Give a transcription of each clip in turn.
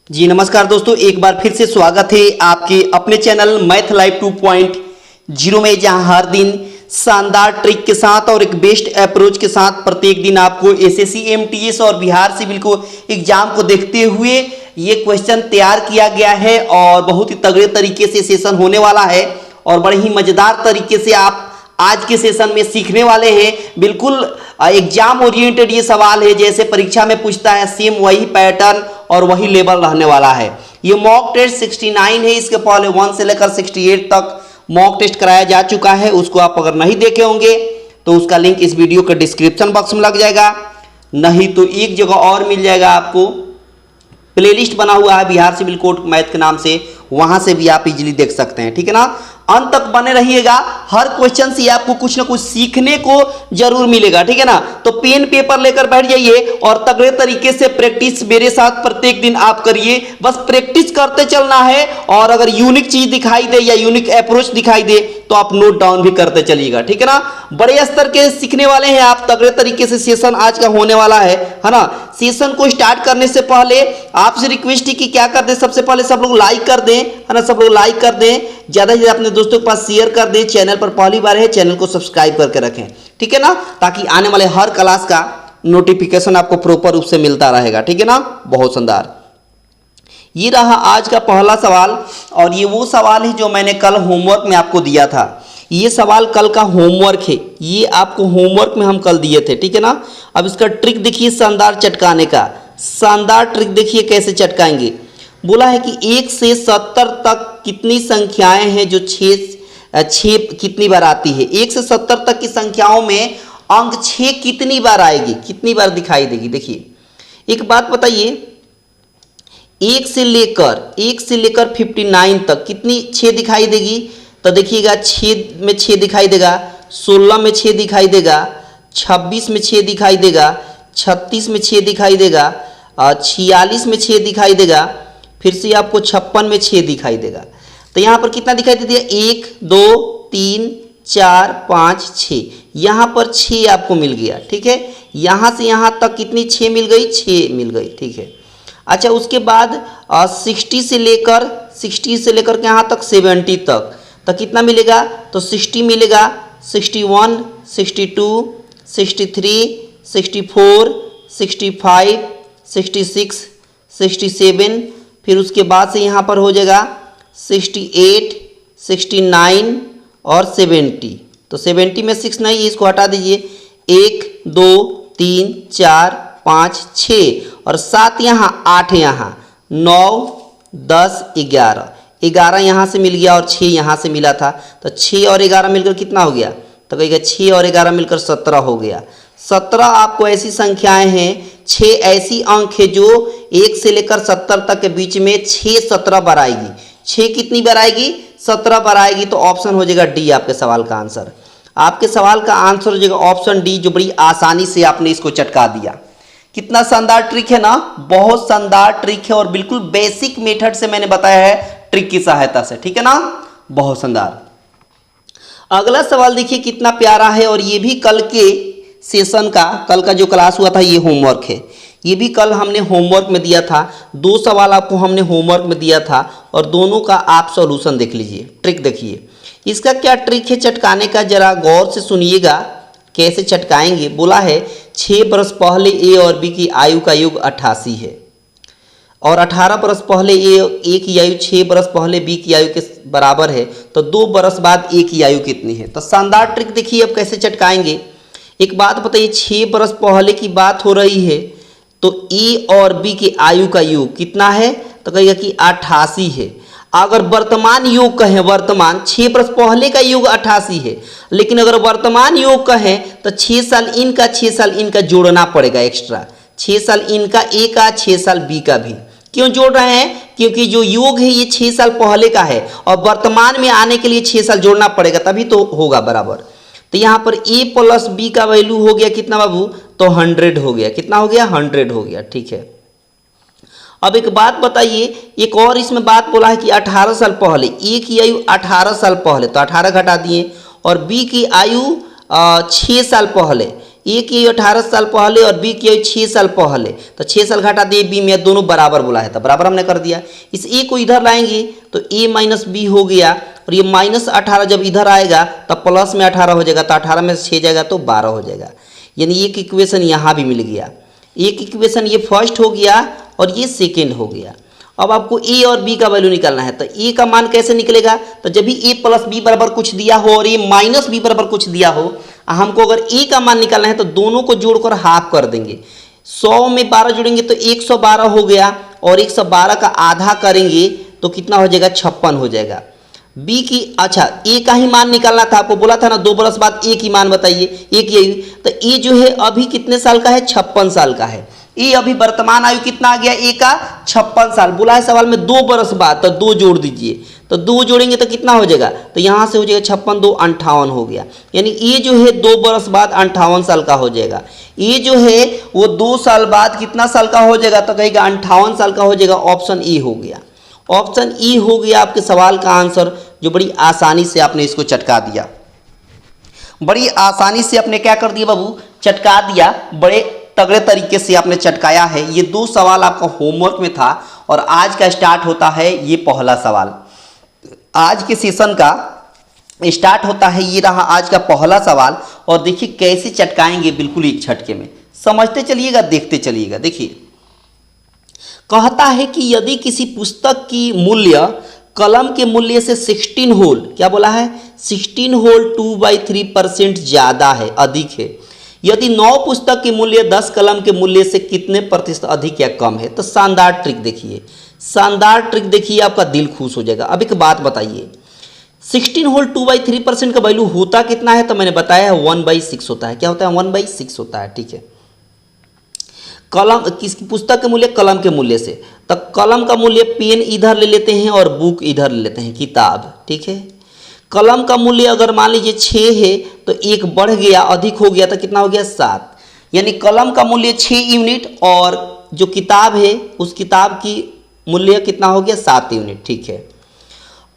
जी नमस्कार दोस्तों, एक बार फिर से स्वागत है आपके अपने चैनल मैथ लाइव 2.0 में, जहां हर दिन शानदार ट्रिक के साथ और एक बेस्ट अप्रोच के साथ प्रत्येक दिन आपको एसएससी एमटीएस और बिहार सिविल को एग्जाम को देखते हुए ये क्वेश्चन तैयार किया गया है और बहुत ही तगड़े तरीके से सेशन होने वाला है और बड़े ही मजेदार तरीके से आप आज के सेशन में सीखने वाले हैं। बिल्कुल एग्जाम ओरिएंटेड ये सवाल है, जैसे परीक्षा में पूछता है सेम वही पैटर्न और वही लेवल रहने वाला है। ये मॉक टेस्ट 69 है, इसके पहले 1 से लेकर 68 तक मॉक टेस्ट कराया जा चुका है। उसको आप अगर नहीं देखे होंगे तो उसका लिंक इस वीडियो के डिस्क्रिप्शन बॉक्स में लग जाएगा, नहीं तो एक जगह और मिल जाएगा आपको, प्लेलिस्ट बना हुआ है बिहार सिविल कोड मैथ के नाम से, वहां से भी आप इजीली देख सकते हैं। ठीक है ना, अंत तक बने रहिएगा। हर क्वेश्चन से आपको कुछ ना कुछ सीखने को जरूर मिलेगा। ठीक है ना, तो पेन पेपर लेकर बैठ जाइए और तगड़े तरीके से प्रैक्टिस मेरे साथ प्रत्येक दिन आप करिए। बस प्रैक्टिस करते चलना है और अगर यूनिक चीज दिखाई दे या यूनिक अप्रोच दिखाई दे तो आप नोट डाउन भी करते चलिएगा। ठीक है ना, बड़े स्तर के सीखने वाले हैं आप, तगड़े तरीके से सेशन आज का होने वाला है ना। सेशन को स्टार्ट करने से पहले आपसे रिक्वेस्ट है कि क्या कर दें, सबसे पहले सब लोग लाइक कर दें, है ना, सब लोग लाइक कर दें, ज्यादा से ज्यादा अपने दोस्तों के पास शेयर कर दें। चैनल पर पहली बार है, चैनल को सब्सक्राइब करके रखें। ठीक है ना, ताकि आने वाले हर क्लास का नोटिफिकेशन आपको प्रॉपर रूप से मिलता रहेगा। ठीक है ना, बहुत शानदार। ये रहा आज का पहला सवाल और ये वो सवाल है जो मैंने कल होमवर्क में आपको दिया था। ये सवाल कल का होमवर्क है, ये आपको होमवर्क में हम कल दिए थे। ठीक है ना, अब इसका ट्रिक देखिए, शानदार चटकाने का शानदार ट्रिक देखिए कैसे चटकाएंगे। बोला है कि 1 से 70 तक कितनी संख्याएं हैं जो 6 कितनी बार आती है। 1 से 70 तक की संख्याओं में अंक 6 कितनी बार आएगी, कितनी बार दिखाई देगी। देखिए एक बात बताइए, 1 से लेकर 59 तक कितनी 6 दिखाई देगी। तो देखिएगा 6 में 6 दिखाई देगा, 16 में 6 दिखाई देगा, 26 में 6 दिखाई देगा, 36 में 6 दिखाई देगा, 46 में 6 दिखाई देगा, फिर से आपको 56 में 6 दिखाई देगा। तो यहाँ पर कितना दिखाई दे दिया, 1 2 3 4 5 6, यहाँ पर 6 आपको मिल गया। ठीक है, यहाँ से यहाँ तक कितनी 6 मिल गई, 6 मिल गई। ठीक है, अच्छा उसके बाद 60 से लेकर के यहाँ तक 70 तक, तो कितना मिलेगा, तो 60 मिलेगा, 61 62 63 64 65 66 67, फिर उसके बाद से यहाँ पर हो जाएगा 68 69 और 70। तो 70 में 6 नहीं, इसको हटा दीजिए, 1 2 3 4 5 6 और 7 यहाँ 8 यहाँ 9 10 11 यहाँ से मिल गया और 6 यहाँ से मिला था। तो 6 और 11 मिलकर कितना हो गया, तो कहेगा 6 और 11 मिलकर 17 हो गया। 17 आपको ऐसी संख्याएं हैं, 6 ऐसी अंक है जो 1 से लेकर 70 तक के बीच में 6 17 बार आएगी। 6 कितनी बार आएगी, 17 बार आएगी। तो ऑप्शन हो जाएगा डी आपके सवाल का आंसर। आपके सवाल का आंसर हो जाएगा ऑप्शन डी, जो बड़ी आसानी से आपने इसको चटका दिया। कितना शानदार ट्रिक है ना, बहुत शानदार ट्रिक है और बिल्कुल बेसिक मेथड से मैंने बताया है ट्रिक की सहायता से। ठीक है ना, बहुत शानदार। अगला सवाल देखिए कितना प्यारा है और ये भी कल के सेशन का, कल का जो क्लास हुआ था ये होमवर्क है। ये भी कल हमने होमवर्क में दिया था, 2 सवाल आपको हमने होमवर्क में दिया था और दोनों का आप सॉल्यूशन देख लीजिए। ट्रिक देखिए, इसका क्या ट्रिक है चटकाने का, जरा गौर से सुनिएगा कैसे चटकाएंगे। बोला है 6 बरस पहले ए और बी की आयु का योग 88 है और 18 बरस पहले ए की आयु 6 बरस पहले बी की आयु के बराबर है, तो 2 बरस बाद ए की आयु कितनी है। तो शानदार ट्रिक देखिए अब कैसे चटकाएंगे। एक बात बताइए, 6 बरस पहले की बात हो रही है तो ए और बी की आयु का योग कितना है, तो कहिएगा कि 88 है। अगर वर्तमान योग कहें, वर्तमान 6 बरस पहले का योग 88 है, लेकिन अगर वर्तमान योग कहें तो 6 साल इनका 6 साल इनका जोड़ना पड़ेगा एक्स्ट्रा, 6 साल इनका ए का 6 साल बी का भी। क्यों जोड़ रहे हैं, क्योंकि जो योग है ये 6 साल पहले का है और वर्तमान में आने के लिए 6 साल जोड़ना पड़ेगा, तभी तो होगा बराबर। तो यहाँ पर a प्लस बी का वैल्यू हो गया कितना बाबू, तो 100 हो गया। कितना हो गया, 100 हो गया। ठीक है, अब एक बात बताइए, एक और इसमें बात बोला है कि 18 साल पहले, ए की आयु 18 साल पहले, तो 18 घटा दिए, और बी की आयु 6 साल पहले, ए की आयु 18 साल पहले और बी की आयु 6 साल पहले, तो 6 साल घटा दिए बी में, दोनों बराबर बोला है तो बराबर हमने कर दिया। इस ए को इधर लाएंगे तो ए माइनस बी हो गया, और ये -18 जब इधर आएगा तब प्लस में 18 हो जाएगा, तो 18 में से 6 जाएगा तो 12 हो जाएगा। यानी एक इक्वेशन यहाँ भी मिल गया, एक इक्वेशन ये फर्स्ट हो गया और ये सेकेंड हो गया। अब आपको ए और बी का वैल्यू निकालना है, तो ए का मान कैसे निकलेगा, तो जब भी ए प्लस बी बराबर कुछ दिया हो और ए माइनस बी बराबर कुछ दिया हो, हमको अगर ए का मान निकालना है तो दोनों को जोड़कर हाफ कर देंगे। 100 में 12 जोड़ेंगे तो 112 हो गया, और 112 का आधा करेंगे तो कितना हो जाएगा, 56 हो जाएगा। बी की, अच्छा ए का ही मान निकालना था, आपको बोला था ना 2 बरस बाद ए की मान बताइए, ए की आयु, तो ए जो है अभी कितने साल का है, 56 साल का है। ए अभी वर्तमान आयु कितना आ गया, ए का 56 साल। बोला है सवाल में 2 बरस बाद, तो 2 जोड़ दीजिए, तो 2 जोड़ेंगे तो कितना हो जाएगा, तो यहाँ से हो जाएगा 56 2 58 हो गया। यानी ए जो है 2 बरस बाद 58 साल का हो जाएगा। ए जो है वो 2 साल बाद कितना साल का हो जाएगा, तो कहेगा 58 साल का हो जाएगा। ऑप्शन ए हो गया, ऑप्शन ई हो गया आपके सवाल का आंसर, जो बड़ी आसानी से आपने इसको चटका दिया। बड़ी आसानी से आपने क्या कर दिया बाबू, चटका दिया, बड़े तगड़े तरीके से आपने चटकाया है। ये 2 सवाल आपका होमवर्क में था, और आज का स्टार्ट होता है ये पहला सवाल। आज के सेशन का स्टार्ट होता है, ये रहा आज का पहला सवाल। और देखिए कैसे चटकाएंगे, बिल्कुल एक झटके में। समझते चलिएगा, देखते चलिएगा। देखिए कहता है कि यदि किसी पुस्तक की मूल्य कलम के मूल्य से 16 होल, क्या बोला है, 16 होल 2/3% ज़्यादा है, अधिक है। यदि 9 पुस्तक के मूल्य 10 कलम के मूल्य से कितने प्रतिशत अधिक या कम है। तो शानदार ट्रिक देखिए, शानदार ट्रिक देखिए, आपका दिल खुश हो जाएगा। अब एक बात बताइए, 16 होल 2/3% का वैल्यू होता कितना है, तो मैंने बताया है 1/6 होता है। क्या होता है, 1/6 होता है। ठीक है, कलम किस पुस्तक के मूल्य, कलम के मूल्य से, तो कलम का मूल्य पेन इधर ले लेते हैं और बुक इधर ले लेते हैं, किताब। ठीक है, कलम का मूल्य अगर मान लीजिए 6 है तो 1 बढ़ गया, अधिक हो गया, तो कितना हो गया, 7। यानी कलम का मूल्य 6 यूनिट, और जो किताब है उस किताब की मूल्य कितना हो गया, 7 यूनिट। ठीक है,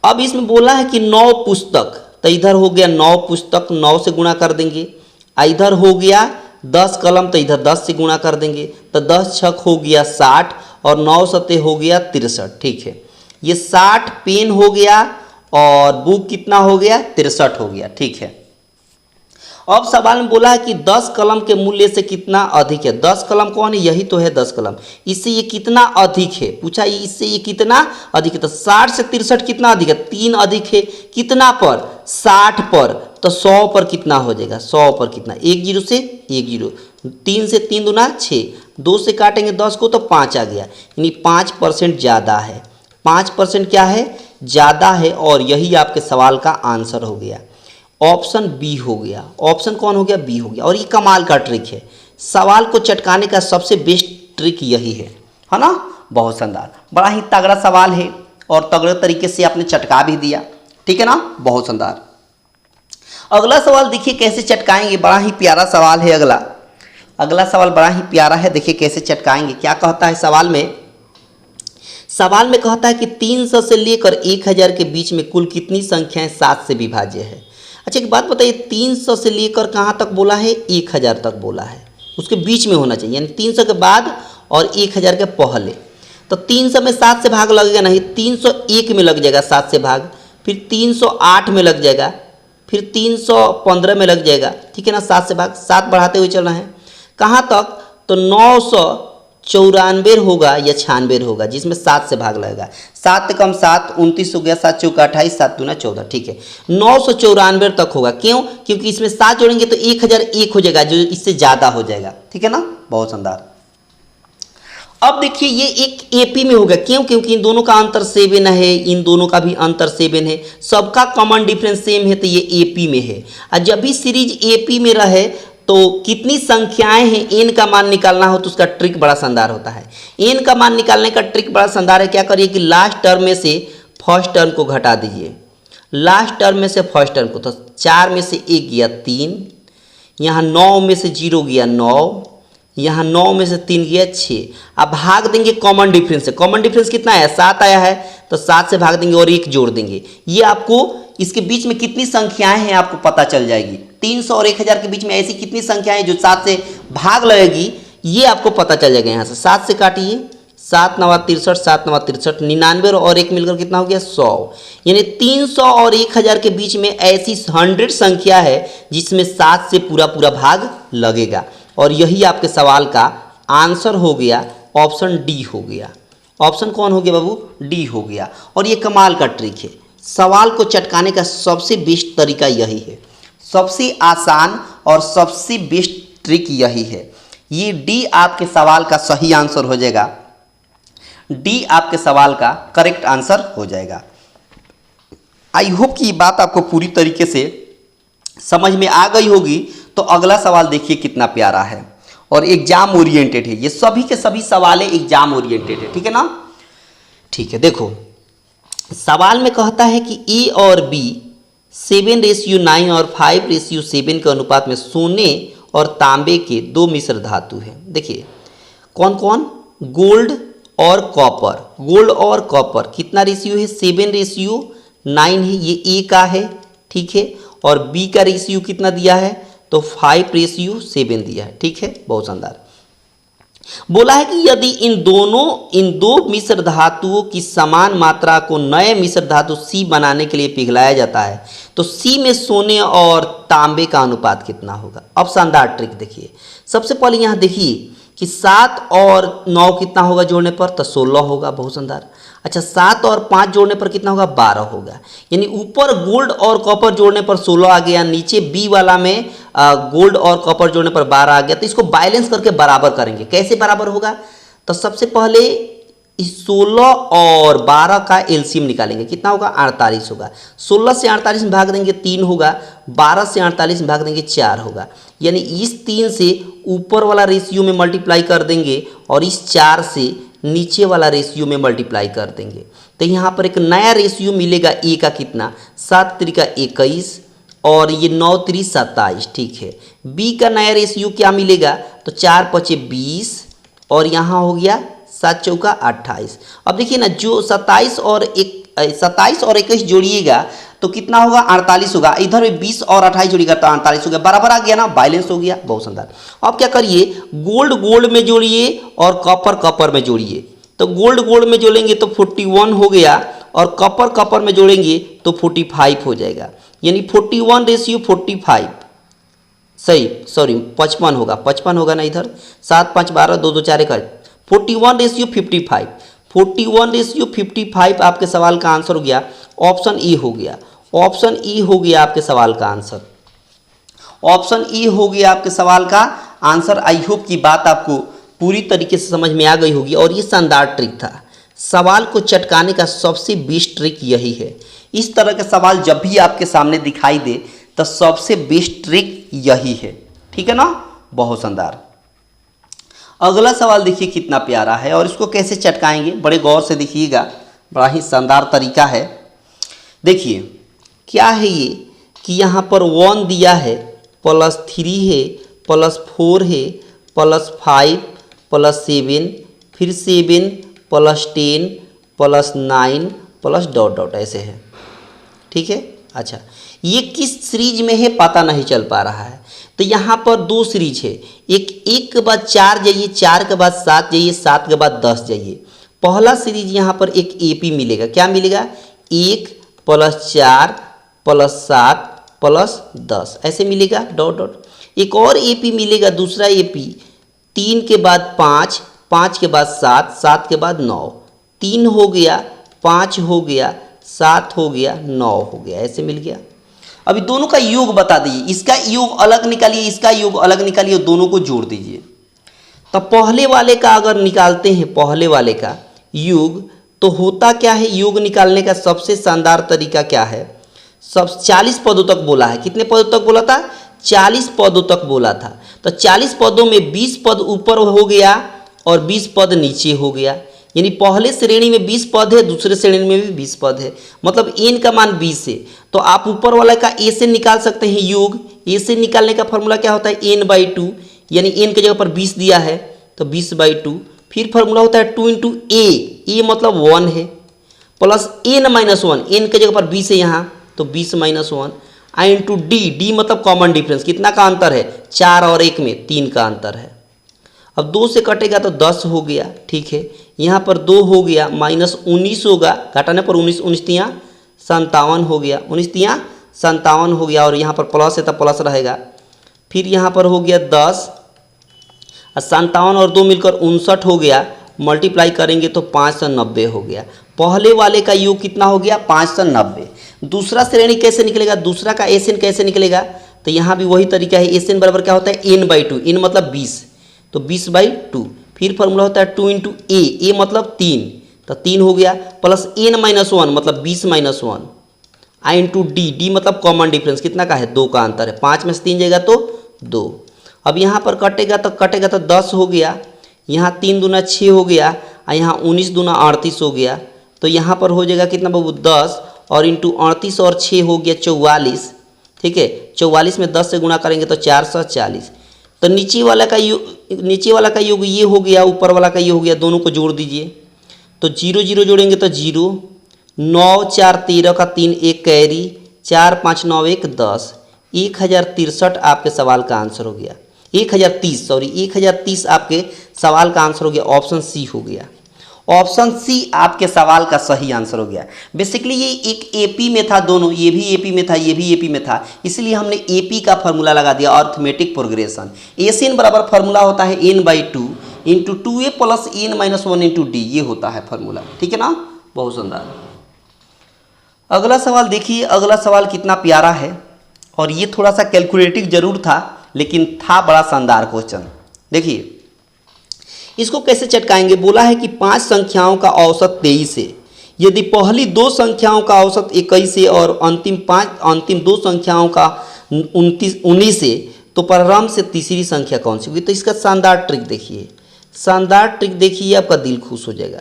अब इसमें बोला है कि 9 पुस्तक, तो इधर हो गया 9 पुस्तक, 9 से गुणा कर देंगे। इधर हो गया 10 कलम, तो इधर 10 से गुणा कर देंगे, तो 10 छक हो गया 60, और 9 सते हो गया 63। ठीक है, ये 60 पेन हो गया, और बुक कितना हो गया, 63 हो गया। ठीक है, अब सवाल में बोला है कि 10 कलम के मूल्य से कितना अधिक है। 10 कलम कौन है, यही तो है 10 कलम, इससे ये कितना अधिक है, पूछा इससे ये कितना अधिक है। तो 60 से 63 कितना अधिक है, 3 अधिक है। कितना पर, 60 पर, तो 100 पर कितना हो जाएगा, 100 पर कितना, 1 0 से 1 0, 3 से 3 दूना 6, 2 से काटेंगे 10 को तो 5 आ गया। यानी 5% ज़्यादा है, 5% क्या है, ज़्यादा है। और यही आपके सवाल का आंसर हो गया, ऑप्शन बी हो गया। ऑप्शन कौन हो गया, बी हो गया। और ये कमाल का ट्रिक है, सवाल को चटकाने का सबसे बेस्ट ट्रिक यही है ना। बहुत शानदार, बड़ा ही तगड़ा सवाल है, और तगड़े तरीके से आपने चटका भी दिया। ठीक है ना, बहुत शानदार। अगला सवाल देखिए कैसे चटकाएंगे, बड़ा ही प्यारा सवाल है। अगला सवाल बड़ा ही प्यारा है, देखिए कैसे चटकाएंगे। क्या कहता है सवाल में, सवाल में कहता है कि 300 से लेकर 1000 के बीच में कुल कितनी संख्याएं 7 से विभाज्य है। अच्छा एक बात बताइए, 300 से लेकर कहाँ तक बोला है, 1000 तक बोला है, उसके बीच में होना चाहिए, यानी 300 के बाद और 1000 के पहले। तो 300 में 7 से भाग लगेगा नहीं, 301 में लग जाएगा 7 से भाग, फिर 308 में लग जाएगा, फिर 315 में लग जाएगा। ठीक है ना, 7 से भाग, 7 बढ़ाते हुए चलना है कहाँ तक, तो 994 होगा या 96 होगा, जिसमें 7 से भाग लगेगा। 7 कम 7 29 हो गया, 7 चौका 28, 7 दूना 14। ठीक है, 994 तक होगा। क्यों, क्योंकि इसमें 7 जोड़ेंगे तो 1001 हो जाएगा, जो इससे ज़्यादा हो जाएगा। ठीक है ना, बहुत शानदार। अब देखिए ये एक एपी में होगा, क्यों, क्योंकि इन दोनों का अंतर 7 है, इन दोनों का भी अंतर 7 है, सबका कॉमन डिफरेंस सेम है, तो ये एपी में है। और जब भी सीरीज एपी में रहे तो कितनी संख्याएं हैं, एन का मान निकालना हो तो उसका ट्रिक बड़ा शानदार होता है। एन का मान निकालने का ट्रिक बड़ा शानदार है। क्या करिए कि लास्ट टर्म में से फर्स्ट टर्म को घटा दीजिए, लास्ट टर्म में से फर्स्ट टर्म को, तो 4 में से 1 गया 3, यहाँ 9 में से 0 गया 9, यहाँ 9 में से 3 गया 6। अब भाग देंगे कॉमन डिफरेंस से, कॉमन डिफरेंस कितना है, 7 आया है, तो 7 से भाग देंगे और 1 जोड़ देंगे। ये आपको इसके बीच में कितनी संख्याएं हैं आपको पता चल जाएगी। 300 और 1000 के बीच में ऐसी कितनी संख्या है जो 7 से भाग लगेगी, ये आपको पता चल जाएगा। यहाँ से 7 से काटिए, 7 नवा 63, 7 नवा 63, 99 और 1 मिलकर कितना हो गया 100। यानी 300 और 1000 के बीच में ऐसी 100 संख्या है जिसमें 7 से पूरा पूरा भाग लगेगा। और यही आपके सवाल का आंसर हो गया, ऑप्शन डी हो गया। ऑप्शन कौन हो गया बाबू? डी हो गया। और ये कमाल का ट्रिक है, सवाल को चटकाने का सबसे बेस्ट तरीका यही है, सबसे आसान और सबसे बेस्ट ट्रिक यही है। ये डी आपके सवाल का सही आंसर हो जाएगा, डी आपके सवाल का करेक्ट आंसर हो जाएगा। आई होप कि ये बात आपको पूरी तरीके से समझ में आ गई होगी। तो अगला सवाल देखिए कितना प्यारा है और एग्जाम ओरिएंटेड है। ये सभी के सभी सवाल एग्जाम ओरिएंटेड है, ठीक है ना? ठीक है, देखो सवाल में कहता है कि ए और बी 7:9 और 5:7 के अनुपात में सोने और तांबे के 2 मिश्र धातु हैं। देखिए कौन कौन? गोल्ड और कॉपर। गोल्ड और कॉपर कितना रेशियो है? 7:9 है, ये ए का है, ठीक है। और बी का रेशियो कितना दिया है? तो 5:7 दिया है, ठीक है, बहुत शानदार। बोला है कि यदि इन दो मिश्र धातुओं की समान मात्रा को नए मिश्र धातु सी बनाने के लिए पिघलाया जाता है तो सी में सोने और तांबे का अनुपात कितना होगा? अब शानदार ट्रिक देखिए। सबसे पहले यहाँ देखिए कि 7 और 9 कितना होगा जोड़ने पर? तो 16 होगा, बहुत शानदार। अच्छा, 7 और 5 जोड़ने पर कितना होगा? 12 होगा। यानी ऊपर गोल्ड और कॉपर जोड़ने पर 16 आ गया, नीचे बी वाला में गोल्ड और कॉपर जोड़ने पर 12 आ गया। तो इसको बैलेंस करके बराबर करेंगे। कैसे बराबर होगा? तो सबसे पहले इस 16 और 12 का एलसीएम निकालेंगे, कितना होगा? 48 होगा। 16 से 48 में भाग देंगे 3 होगा, 12 से 48 में भाग देंगे 4 होगा। यानी इस 3 से ऊपर वाला रेशियो में मल्टीप्लाई कर देंगे और इस 4 से नीचे वाला रेशियो में मल्टीप्लाई कर देंगे। तो यहाँ पर एक नया रेशियो मिलेगा ए का कितना? 7 त्रिका 21 और ये 9 त्रि 27, ठीक है। बी का नया रेशियो क्या मिलेगा? तो 4 पचे 20 और यहाँ हो गया 7 चौका 28। अब देखिए ना, जो 27 और 21 जोड़िएगा तो कितना होगा? 48 होगा। इधर में 20 और 28 जोड़िएगा तो 48 हो गया, बराबर आ गया ना, बैलेंस हो गया, बहुत शानदार। अब क्या करिए, गोल्ड गोल्ड में जोड़िए और कॉपर कॉपर में जोड़िए। तो गोल्ड गोल्ड में जोड़ेंगे तो 41 हो गया और कॉपर कॉपर में जोड़ेंगे तो 45 हो जाएगा। यानी 41:45, सही, सॉरी 55 होगा, 55 होगा ना, इधर 7 5 12 2 2 4 1 41:55, 41:55 आपके सवाल का आंसर हो गया। ऑप्शन ई हो गया, ऑप्शन ई हो गया आपके सवाल का आंसर, ऑप्शन ई हो गया आपके सवाल का आंसर। आई होप की बात आपको पूरी तरीके से समझ में आ गई होगी। और ये शानदार ट्रिक था, सवाल को चटकाने का सबसे बेस्ट ट्रिक यही है। इस तरह के सवाल जब भी आपके सामने दिखाई दे तो सबसे बेस्ट ट्रिक यही है, ठीक है ना, बहुत शानदार। अगला सवाल देखिए कितना प्यारा है और इसको कैसे चटकाएंगे, बड़े गौर से देखिएगा, बड़ा ही शानदार तरीका है। देखिए क्या है ये कि यहाँ पर 1 दिया है, +3 है, +4 है, +5, +7, फिर 7, +10, +9, प्लस डॉट डॉट ऐसे है, ठीक है। अच्छा, ये किस सीरीज में है पता नहीं चल पा रहा है। तो यहाँ पर 2 सीरीज है, एक के बाद 4 जाइए, 4 के बाद 7 जाइए, 7 के बाद 10 जाइए। पहला सीरीज यहाँ पर एक एपी मिलेगा, क्या मिलेगा? 1 + 4 + 7 + 10 ऐसे मिलेगा, डॉट डॉट। एक और एपी मिलेगा, दूसरा एपी 3 के बाद 5, 5 के बाद 7, 7 के बाद 9, 3 हो गया, 5 हो गया, 7 हो गया, 9 हो गया, ऐसे मिल गया। अभी दोनों का योग बता दीजिए, इसका योग अलग निकालिए, इसका योग अलग निकालिए, दोनों को जोड़ दीजिए। तो पहले वाले का अगर निकालते हैं, पहले वाले का योग, तो होता क्या है? योग निकालने का सबसे शानदार तरीका क्या है? सब 40 पदों तक बोला है। कितने पदों तक बोला था? 40 पदों तक बोला था। तो 40 पदों में 20 पद ऊपर हो गया और 20 पद नीचे हो गया। यानी पहले श्रेणी में 20 पद है, दूसरे श्रेणी में भी 20 पद है, मतलब n का मान 20 है। तो आप ऊपर वाला का a से निकाल सकते हैं योग। a से निकालने का फॉर्मूला क्या होता है? n/2, यानी n की जगह पर 20 दिया है तो 20/2। फिर फॉर्मूला होता है 2 × a मतलब 1 है, प्लस n - 1, n की जगह पर 20 है यहाँ तो 20 - 1, आई इंटू डी, डी मतलब कॉमन डिफरेंस, कितना का अंतर है 4 और 1 में 3 का अंतर है। अब 2 से कटेगा तो 10 हो गया, ठीक है। यहाँ पर 2 हो गया, माइनस 19 होगा, घटाने पर 19, 19 तियाँ 57 हो गया, 19 तियाँ 57 हो गया, और यहाँ पर प्लस है तो प्लस रहेगा। फिर यहाँ पर हो गया 10, 57 और 2 मिलकर 59 हो गया, मल्टीप्लाई करेंगे तो 590 हो गया। पहले वाले का योग कितना हो गया 590। दूसरा श्रेणी कैसे निकलेगा, दूसरा का एस एन कैसे निकलेगा, तो यहाँ भी वही तरीका है। एस एन बराबर क्या होता है n/2, n मतलब 20, तो 20/2। फिर फॉर्मूला होता है 2 इंटू ए मतलब 3, तो 3 हो गया, प्लस n-1 मतलब 20-1, आई इंटू डी मतलब कॉमन डिफरेंस, कितना का है 2 का अंतर है, 5 में से 3 जाएगा तो 2। अब यहाँ पर कटेगा तो 10 हो गया, यहाँ 3 दूना 6 हो गया, और यहाँ 19 दूना 38 हो गया, तो यहाँ पर हो जाएगा कितना बाबू 10, और इंटू 38 और 6 हो गया 44, ठीक है। 44 में 10 से गुणा करेंगे तो 440। तो नीचे वाला का योग ये हो गया, ऊपर वाला का ये हो गया, दोनों को जोड़ दीजिए तो 0 0 जोड़ेंगे तो 0, 9 4 13 का 3 1 कैरी, 4 5 9 1 10, 1063 आपके सवाल का आंसर हो गया। 1030 आपके सवाल का आंसर हो गया। ऑप्शन सी हो गया, ऑप्शन सी आपके सवाल का सही आंसर हो गया। बेसिकली ये एक एपी में था, दोनों, ये भी एपी में था, ये भी एपी में था, इसलिए हमने एपी का फार्मूला लगा दिया, अर्थमेटिक प्रोग्रेशन। एस एन बराबर फार्मूला होता है n/2 into 2a plus n-1 into D, ये होता है फार्मूला, ठीक है ना। बहुत शानदार। अगला सवाल देखिए, अगला सवाल कितना प्यारा है, और ये थोड़ा सा कैलकुलेटिव जरूर था, लेकिन था बड़ा शानदार क्वेश्चन। देखिए इसको कैसे चटकाएंगे। बोला है कि 5 संख्याओं का औसत 23 है, यदि पहली 2 संख्याओं का औसत 21 है और अंतिम 2 संख्याओं का 19 है, तो प्रारंभ से तीसरी संख्या कौन सी होगी। तो इसका शानदार ट्रिक देखिए, शानदार ट्रिक देखिए, आपका दिल खुश हो जाएगा।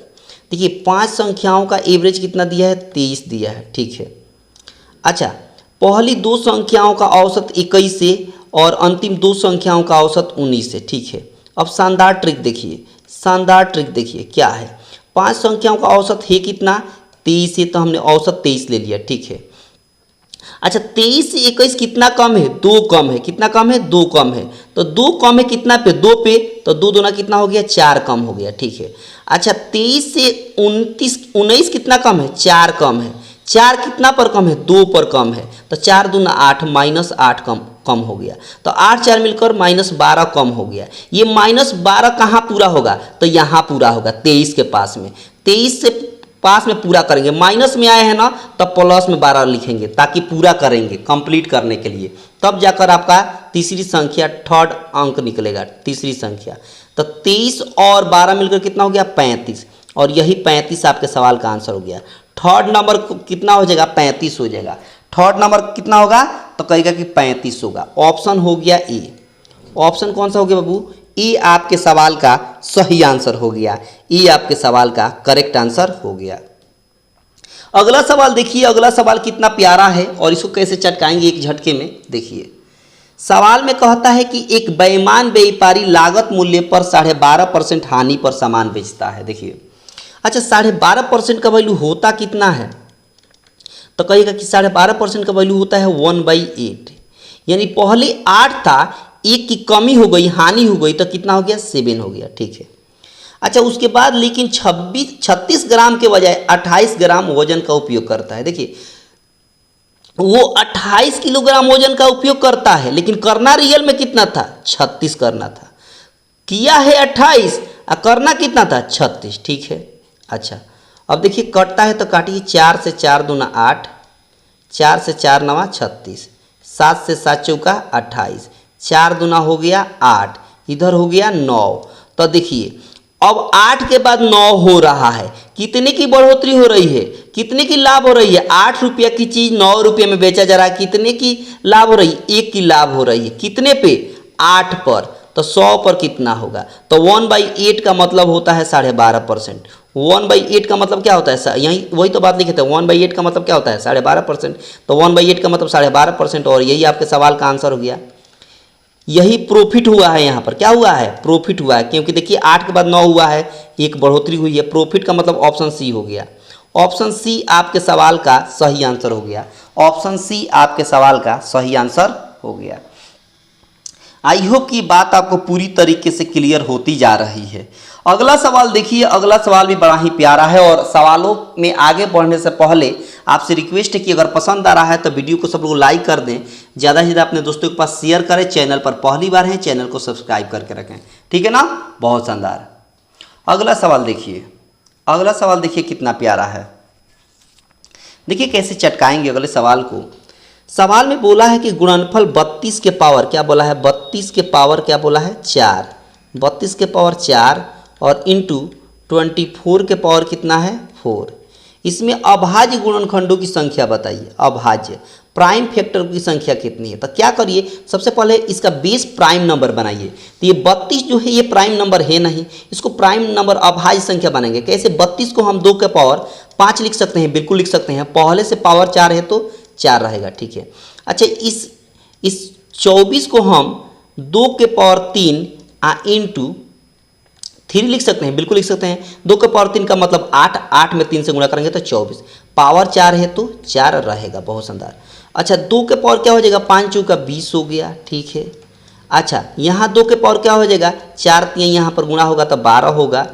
देखिए 5 संख्याओं का एवरेज कितना दिया है 23 दिया है, ठीक है। अच्छा, पहली 2 संख्याओं का औसत 21 है और अंतिम 2 संख्याओं का औसत 19 है, ठीक है। अब शानदार ट्रिक देखिए, शानदार ट्रिक देखिए क्या है। 5 संख्याओं का औसत है कितना 23 है, तो हमने औसत 23 ले लिया, ठीक है। अच्छा 23 से 21 कितना कम है 2 कम है, कितना कम है 2 कम है, तो 2 कम है कितना पे 2 पे, तो 2 दूना कितना हो गया 4 कम हो गया, ठीक है। अच्छा 23 से 19 कितना कम है 4 कम है, 4 कितना पर कम है 2 पर कम है, तो 4 दूना 8 -8 कम हो गया, तो 8 4 मिलकर -12 कम हो गया। ये -12 कहाँ पूरा होगा, तो यहाँ पूरा होगा 23 के पास में। 23 से पास में पूरा करेंगे, माइनस में आए हैं ना, तब प्लस में 12 लिखेंगे ताकि पूरा करेंगे कंप्लीट करने के लिए, तब जाकर आपका तीसरी संख्या थर्ड अंक निकलेगा, तीसरी संख्या। तो 23 और 12 मिलकर कितना हो गया 35, और यही 35 आपके सवाल का आंसर हो गया। थर्ड नंबर कितना हो जाएगा 35 हो जाएगा। थर्ड नंबर कितना होगा, तो कहेगा कि 35 होगा। ऑप्शन हो गया ए। ऑप्शन कौन सा हो गया बाबू, ए आपके सवाल का सही आंसर हो गया, ए आपके सवाल का करेक्ट आंसर हो गया। अगला सवाल देखिए, अगला सवाल कितना प्यारा है, और इसको कैसे चटकाएंगे एक झटके में। देखिए सवाल में कहता है कि एक बेईमान व्यापारी लागत मूल्य पर 12.5% हानि पर सामान बेचता है। देखिए अच्छा 12.5% का वैल्यू होता कितना है, तो कहेगा कि 12.5% का वैल्यू होता है 1/8, यानी पहले 8 था, 1 की कमी हो गई, हानि हो गई, तो कितना हो गया 7 हो गया, ठीक है। अच्छा उसके बाद लेकिन 36 ग्राम के बजाय 28 ग्राम वजन का उपयोग करता है। देखिए वो 28 किलोग्राम वजन का उपयोग करता है, लेकिन करना रियल में कितना था 36 करना था, किया है 28 और करना कितना था 36, ठीक है। अच्छा अब देखिए कटता है तो काटिए, 4 से 4 दूना 8, 4 से 4 नवा 36, 7 से 7 चौका 28, 4 दूना हो गया 8, इधर हो गया 9। तो देखिए अब 8 के बाद 9 हो रहा है, कितने की बढ़ोतरी हो रही है, कितने की लाभ हो रही है, 8 रुपया की चीज़ 9 रुपये में बेचा जा रहा है, कितने की लाभ हो रही है 1 की लाभ हो रही है, कितने पे 8 पर, तो 100 पर कितना होगा, तो 1/8 का मतलब होता है 12.5%। 1/8 का मतलब क्या होता है, यही वही तो बात लिखे थे, 1/8 का मतलब क्या होता है 12.5%, तो 1/8 का मतलब 12.5%, और यही आपके सवाल का आंसर हो गया। यही प्रॉफिट हुआ है, यहाँ पर क्या हुआ है प्रॉफिट हुआ है, क्योंकि देखिए 8 के बाद 9 हुआ है, एक बढ़ोतरी हुई है, प्रॉफिट का मतलब ऑप्शन सी हो गया। ऑप्शन सी आपके सवाल का सही आंसर हो गया। ऑप्शन सी आपके सवाल का सही आंसर हो गया। आई होप कि बात आपको पूरी तरीके से क्लियर होती जा रही है। अगला सवाल देखिए, अगला सवाल भी बड़ा ही प्यारा है और सवालों में आगे बढ़ने से पहले आपसे रिक्वेस्ट है कि अगर पसंद आ रहा है तो वीडियो को सब लोग लाइक कर दें, ज़्यादा से ज़्यादा अपने दोस्तों के पास शेयर करें, चैनल पर पहली बार हैं चैनल को सब्सक्राइब करके रखें, ठीक है ना। बहुत शानदार। अगला सवाल देखिए, अगला सवाल देखिए कितना प्यारा है। देखिए कैसे चटकाएंगे अगले सवाल को। सवाल में बोला है कि गुणनफल 32 के पावर, क्या बोला है, 32 के पावर क्या बोला है 4, 32 के पावर 4 और इंटू 24 के पावर कितना है 4। इसमें अभाज्य गुणनखंडों की संख्या बताइए। अभाज्य प्राइम फैक्टर की संख्या कितनी है। तो क्या करिए, सबसे पहले इसका बेस प्राइम नंबर बनाइए। तो ये 32 जो है ये प्राइम नंबर है नहीं, इसको प्राइम नंबर अभाज्य संख्या बनाएंगे। कैसे, 32 को हम 2 के पावर 5 लिख सकते हैं, बिल्कुल लिख सकते हैं। पहले से पावर 4 है तो 4 रहेगा, ठीक है। अच्छा, इस 24 को हम 2 के पावर 3 इंटू 3 लिख सकते हैं, बिल्कुल लिख सकते हैं। 2 के पावर 3 का मतलब 8, 8 में 3 से गुणा करेंगे तो 24, पावर 4 है तो 4 रहेगा। बहुत शानदार। अच्छा, 2 के पावर क्या हो जाएगा, 5 चौका 20 हो गया, ठीक है। अच्छा, यहाँ 2 के पावर क्या हो जाएगा, 4 3 यहाँ पर गुणा होगा तो 12 होगा,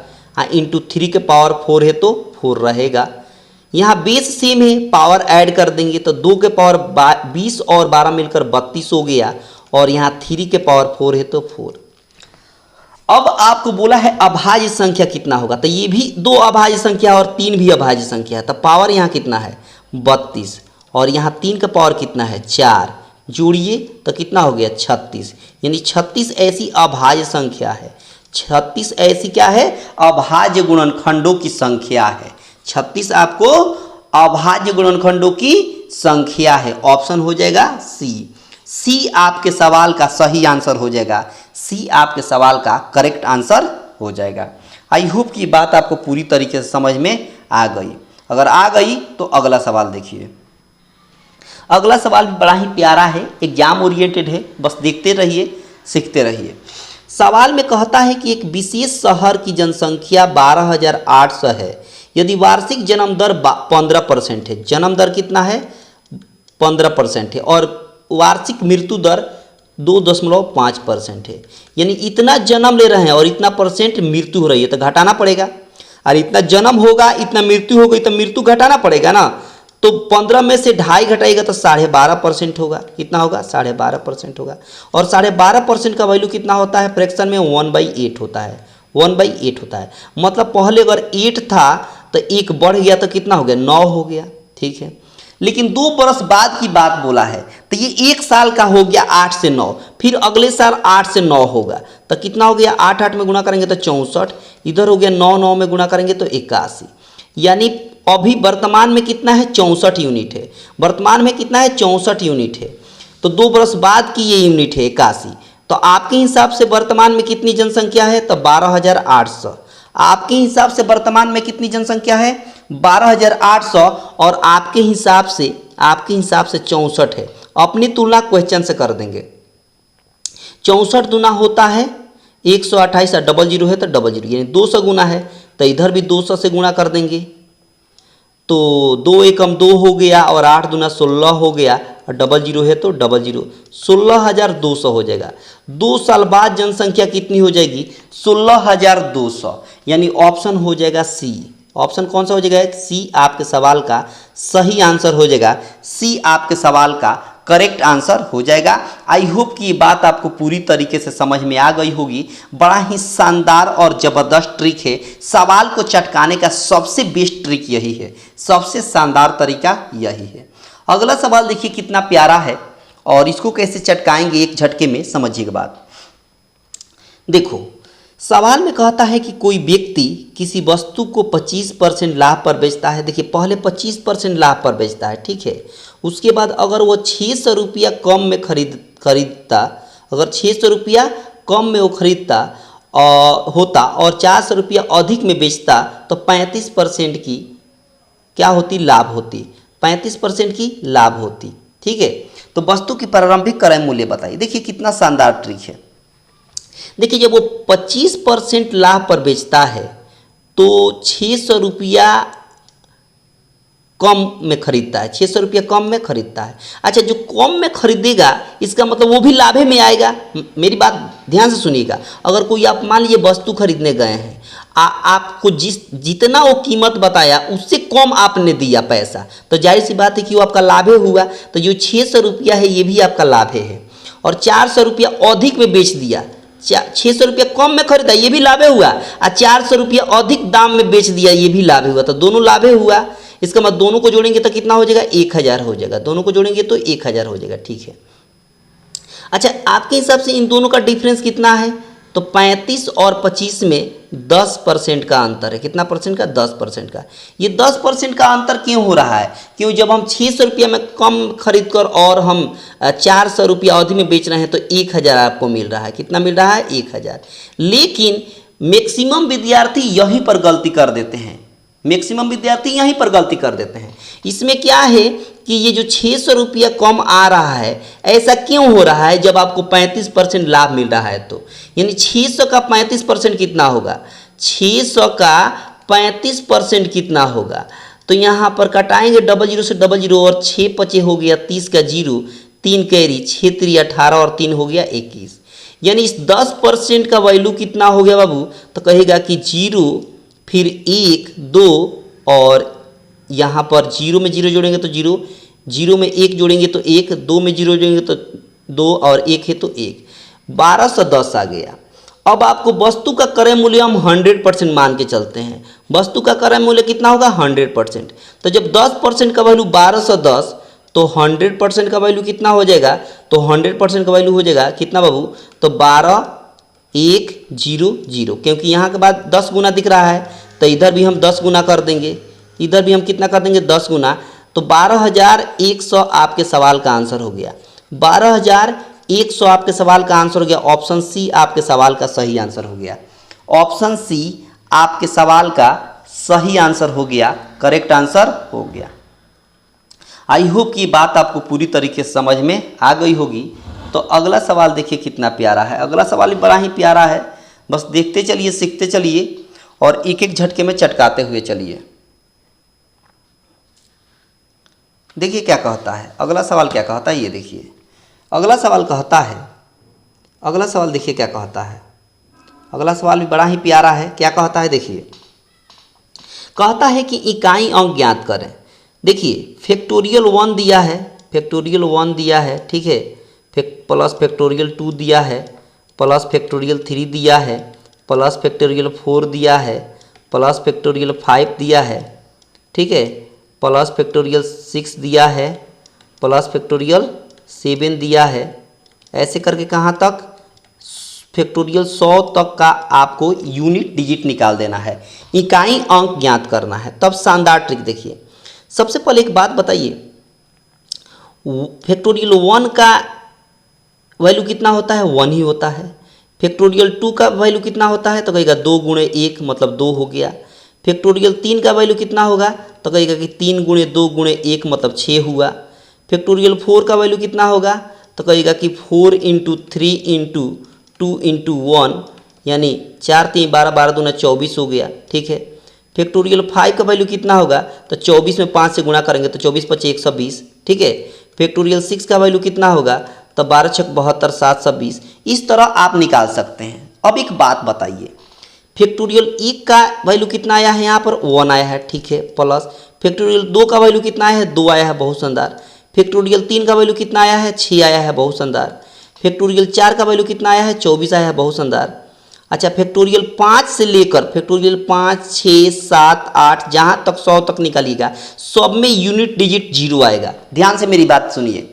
इंटू 3 के पावर 4 है तो 4 रहेगा। यहाँ बेस सेम है, पावर ऐड कर देंगे तो 2 के पावर 20 और 12 मिलकर 32 हो गया, और यहाँ 3 के पावर 4 है तो 4। अब आपको बोला है अभाज्य संख्या कितना होगा। तो ये भी 2 अभाज्य संख्या और 3 भी अभाज्य संख्या है। तो पावर यहाँ कितना है 32 और यहाँ 3 का पावर कितना है 4, जोड़िए तो कितना हो गया 36। यानी 36 ऐसी अभाज्य संख्या है। 36 ऐसी क्या है, अभाज्य गुणनखंडों की संख्या है। 36 आपको अभाज्य गुणनखंडों की संख्या है। ऑप्शन हो जाएगा सी। सी आपके सवाल का सही आंसर हो जाएगा। सी आपके सवाल का करेक्ट आंसर हो जाएगा। आई होप कि बात आपको पूरी तरीके से समझ में आ गई। अगर आ गई तो अगला सवाल देखिए। अगला सवाल भी बड़ा ही प्यारा है, एग्जाम ओरिएंटेड है, बस देखते रहिए, सीखते रहिए। सवाल में कहता है कि एक विशेष शहर की जनसंख्या 12,800 है, यदि वार्षिक जन्म दर 15% है। जन्म दर कितना है 15% है, और वार्षिक मृत्यु दर 2.5% है। यानी इतना जन्म ले रहे हैं और इतना परसेंट मृत्यु हो रही है, तो घटाना पड़ेगा। और इतना जन्म होगा, इतना मृत्यु हो गई, तो मृत्यु घटाना पड़ेगा ना। तो 15 में से 2.5 घटाएगा तो 12.5% होगा। कितना होगा 12.5% होगा। और 12.5% का वैल्यू कितना होता है, फ्रैक्शन में 1/8 होता है। 1/8 होता है, मतलब पहले अगर 8 था तो 1 बढ़ गया तो कितना हो गया 9 हो गया, ठीक है। लेकिन 2 बरस बाद की बात बोला है, तो ये 1 साल का हो गया 8 से 9, फिर अगले साल 8 से 9 होगा, तो कितना हो गया 8 8 में गुणा करेंगे तो 64, इधर हो गया 9 9 में गुणा करेंगे तो 81। यानी अभी वर्तमान में कितना है 64 यूनिट है। वर्तमान में कितना है 64 यूनिट है। तो 2 बरस बाद की ये यूनिट है 81। तो आपके हिसाब से वर्तमान में कितनी जनसंख्या है, तो 12,800। आपके हिसाब से वर्तमान में कितनी जनसंख्या है 12,800, और आपके हिसाब से 64 है। अपनी तुलना क्वेश्चन से कर देंगे। 64 गुना होता है 128, और 00 है तो 00, यानी 200 गुना है, तो इधर भी 200 से गुणा कर देंगे, तो 2 एकम 2 हो गया, और 8 दूना 16 हो गया, और 00 है तो 00, 16,200 हो जाएगा। 2 साल बाद जनसंख्या कितनी हो जाएगी 16,200। यानी ऑप्शन हो जाएगा सी। ऑप्शन कौन सा हो जाएगा, सी आपके सवाल का सही आंसर हो जाएगा। सी आपके सवाल का करेक्ट आंसर हो जाएगा। आई होप कि ये बात आपको पूरी तरीके से समझ में आ गई होगी। बड़ा ही शानदार और ज़बरदस्त ट्रिक है। सवाल को चटकाने का सबसे बेस्ट ट्रिक यही है, सबसे शानदार तरीका यही है। अगला सवाल देखिए कितना प्यारा है, और इसको कैसे चटकाएंगे एक झटके में, समझिएगा बात। देखो, सवाल में कहता है कि कोई व्यक्ति किसी वस्तु को 25% लाभ पर बेचता है। देखिए, पहले 25% लाभ पर बेचता है, ठीक है। उसके बाद अगर वो 600 रुपया कम में खरीदता, अगर 600 रुपया कम में वो खरीदता होता और 400 रुपया अधिक में बेचता, तो 35% की क्या होती, लाभ होती। 35% की लाभ होती, ठीक है। तो वस्तु की प्रारंभिक क्रय मूल्य बताइए। देखिए कितना शानदार ट्रिक है। देखिए, जब वो 25% लाभ पर बेचता है तो 600 रुपया कम में खरीदता है, 600 रुपया कम में खरीदता है। अच्छा, जो कम में खरीदेगा इसका मतलब वो भी लाभे में आएगा। मेरी बात ध्यान से सुनिएगा। अगर कोई आप मान लीजिए वस्तु खरीदने गए हैं, आपको जितना वो कीमत बताया उससे कम आपने दिया पैसा, तो जाहिर सी बात है कि वो आपका लाभे हुआ। तो जो 600 रुपया है ये भी आपका लाभे है। और 400 रुपया अधिक में बेच दिया, 600 रुपया कम में खरीदा ये भी लाभे हुआ, और 400 रुपया अधिक दाम में बेच दिया ये भी लाभे हुआ। तो दोनों लाभे हुआ। इसका मतलब दोनों को जोड़ेंगे तो कितना हो जाएगा, 1000 हो जाएगा। दोनों को जोड़ेंगे तो 1000 हो जाएगा। ठीक है। अच्छा, आपके हिसाब से इन दोनों का डिफरेंस कितना है? तो 35 और 25 में 10% का अंतर है। कितना परसेंट का? 10% का। ये 10% का अंतर क्यों हो रहा है? क्यों जब हम 600 रुपया में कम खरीद कर और हम 400 रुपया अधिक में बेच रहे हैं तो 1000 आपको मिल रहा है। कितना मिल रहा है? 1000। लेकिन मैक्सिमम विद्यार्थी यहीं पर गलती कर देते हैं। मैक्सिमम विद्यार्थी यहीं पर गलती कर देते हैं। इसमें क्या है कि ये जो 600 रुपया कम आ रहा है, ऐसा क्यों हो रहा है? जब आपको 35% लाभ मिल रहा है तो यानी 600 का 35% कितना होगा? 600 का 35% कितना होगा? तो यहाँ पर कटाएंगे 00 से 00 और 6 पचे हो गया 30 का 0, 3 कैरी 6 3 18 और 3 हो गया 21। यानी इस 10% का वैल्यू कितना हो गया बाबू? तो कहेगा कि 0 फिर 1 2 और यहाँ पर 0 में 0 जोड़ेंगे तो 0, 0 में 1 जोड़ेंगे तो 1, 2 में 0 जोड़ेंगे तो 2 और 1 है तो 1, 1210 आ गया। अब आपको वस्तु का क्रय मूल्य हम 100% मान के चलते हैं। वस्तु का क्रय मूल्य कितना होगा? 100%। तो जब 10% का वैल्यू 1210 तो 100% का वैल्यू कितना हो जाएगा? तो 100% का वैल्यू हो जाएगा कितना बाबू? तो 12 1 0 0, क्योंकि यहाँ के बाद 10 गुना दिख रहा है तो इधर भी हम 10 गुना कर देंगे, इधर भी हम कितना कर देंगे? 10 गुना। तो 12100 आपके सवाल का आंसर हो गया। 12100 आपके सवाल का आंसर हो गया। ऑप्शन सी आपके सवाल का सही आंसर हो गया। ऑप्शन सी आपके सवाल का सही आंसर हो गया, करेक्ट आंसर हो गया। आई होप कि बात आपको पूरी तरीके से समझ में आ गई होगी। तो अगला सवाल देखिए कितना प्यारा है। अगला सवाल भी बड़ा ही प्यारा है। बस देखते चलिए, सीखते चलिए और एक एक झटके में चटकाते हुए चलिए। देखिए क्या कहता है अगला सवाल। क्या कहता है ये देखिए। अगला सवाल कहता है, अगला सवाल देखिए क्या कहता है। अगला सवाल भी बड़ा ही प्यारा है। क्या कहता है देखिए। कहता है कि इकाई अंक ज्ञात करें। देखिए फैक्टोरियल 1 दिया है, फैक्टोरियल 1 दिया है, ठीक है, प्लस फैक्टोरियल 2 दिया है, प्लस फैक्टोरियल 3 दिया है, प्लस फैक्टोरियल 4 दिया है, प्लस फैक्टोरियल 5 दिया है, ठीक है, प्लस फैक्टोरियल 6 दिया है, प्लस फैक्टोरियल 7 दिया है। ऐसे करके कहाँ तक? फैक्टोरियल 100 तक का आपको यूनिट डिजिट निकाल देना है, इकाई अंक ज्ञात करना है। तब शानदार ट्रिक देखिए। सबसे पहले एक बात बताइए, फैक्टोरियल 1 का वैल्यू कितना होता है? 1 ही होता है। फैक्टोरियल 2 का वैल्यू कितना होता है? तो कहेगा 2 गुणे 1 मतलब 2 हो गया। फैक्टोरियल 3 का वैल्यू कितना होगा? तो कहेगा कि 3 गुणे 2 गुणे 1 मतलब 6 हुआ। फैक्टोरियल 4 का वैल्यू कितना होगा? तो कहेगा कि 4 इंटू 3 इंटू 2 इंटू 1 यानी 4 3 12 12 दूना 24 हो गया, ठीक है। फैक्टोरियल 5 का वैल्यू कितना होगा? तो 24 में 5 से गुणा करेंगे तो 24 5 120, ठीक है। फैक्टोरियल 6 का वैल्यू कितना होगा? तो 12 6 72 720। इस तरह आप निकाल सकते हैं। अब एक बात बताइए, फैक्टोरियल 1 का वैल्यू कितना आया है? यहाँ पर 1 आया है, ठीक है, प्लस फैक्टोरियल 2 का वैल्यू कितना आया है? 2 आया है, बहुत शानदार। फैक्टोरियल 3 का वैल्यू कितना आया है? 6 आया है, बहुत शानदार। फैक्टोरियल 4 का वैल्यू कितना आया है? 24 आया है, बहुत शानदार। अच्छा, फैक्टोरियल 5 से लेकर फैक्टोरियल 5 6 7 8 जहाँ तक 100 तक निकालिएगा, सब में यूनिट डिजिट 0 आएगा। ध्यान से मेरी बात सुनिए।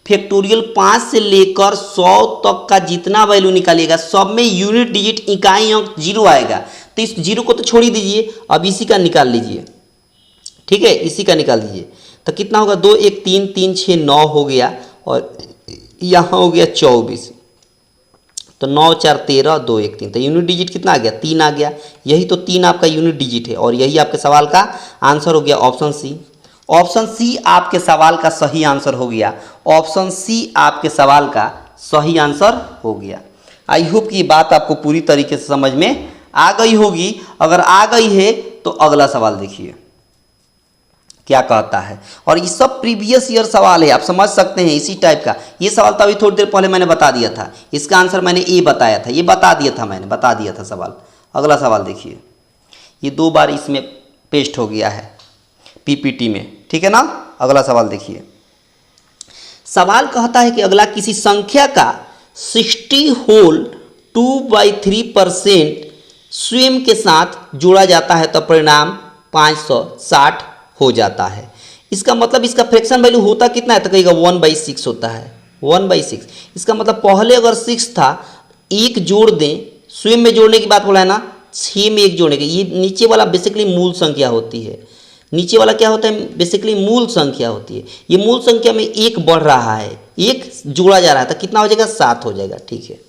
फैक्टोरियल 5 से लेकर 100 तक का जितना वैल्यू निकालिएगा सब में यूनिट डिजिट इकाई अंक 0 आएगा। तो इस 0 को तो छोड़ ही दीजिए, अब इसी का निकाल लीजिए, ठीक है, इसी का निकाल दीजिए। तो कितना होगा? 2 1 3 3 6 9 हो गया और यहाँ हो गया 24। तो 9 4 13 2 1 3। तो यूनिट डिजिट कितना आ गया? 3 आ गया। यही तो 3 आपका यूनिट डिजिट है और यही आपके सवाल का आंसर हो गया, ऑप्शन सी। ऑप्शन सी आपके सवाल का सही आंसर हो गया। ऑप्शन सी आपके सवाल का सही आंसर हो गया। आई होप कि ये बात आपको पूरी तरीके से समझ में आ गई होगी। अगर आ गई है तो अगला सवाल देखिए। क्या कहता है। और ये सब प्रीवियस ईयर सवाल है, आप समझ सकते हैं इसी टाइप का। ये सवाल तो अभी थोड़ी देर पहले मैंने बता दिया था, इसका आंसर मैंने ए बताया था, ये बता दिया था, मैंने बता दिया था सवाल। अगला सवाल देखिए, ये 2 बार इसमें पेस्ट हो गया है पीपीटी में, ठीक है ना। अगला सवाल देखिए, सवाल कहता है कि अगला किसी संख्या का 60 होल 2/3% स्वयं के साथ जोड़ा जाता है तो परिणाम 560 हो जाता है। इसका मतलब इसका फ्रैक्शन वैल्यू होता कितना है, तो कहेगा 1/6 होता है, 1/6। इसका मतलब पहले अगर 6 था, एक जोड़ दें, स्वयं में जोड़ने की बात बोला है ना, 6 में एक जोड़ने की, ये नीचे वाला बेसिकली मूल संख्या होती है। नीचे वाला क्या होता है, बेसिकली मूल संख्या होती है। ये मूल संख्या में एक बढ़ रहा है, एक जोड़ा जा रहा है, तो कितना हो जाएगा, 7 हो जाएगा, ठीक है।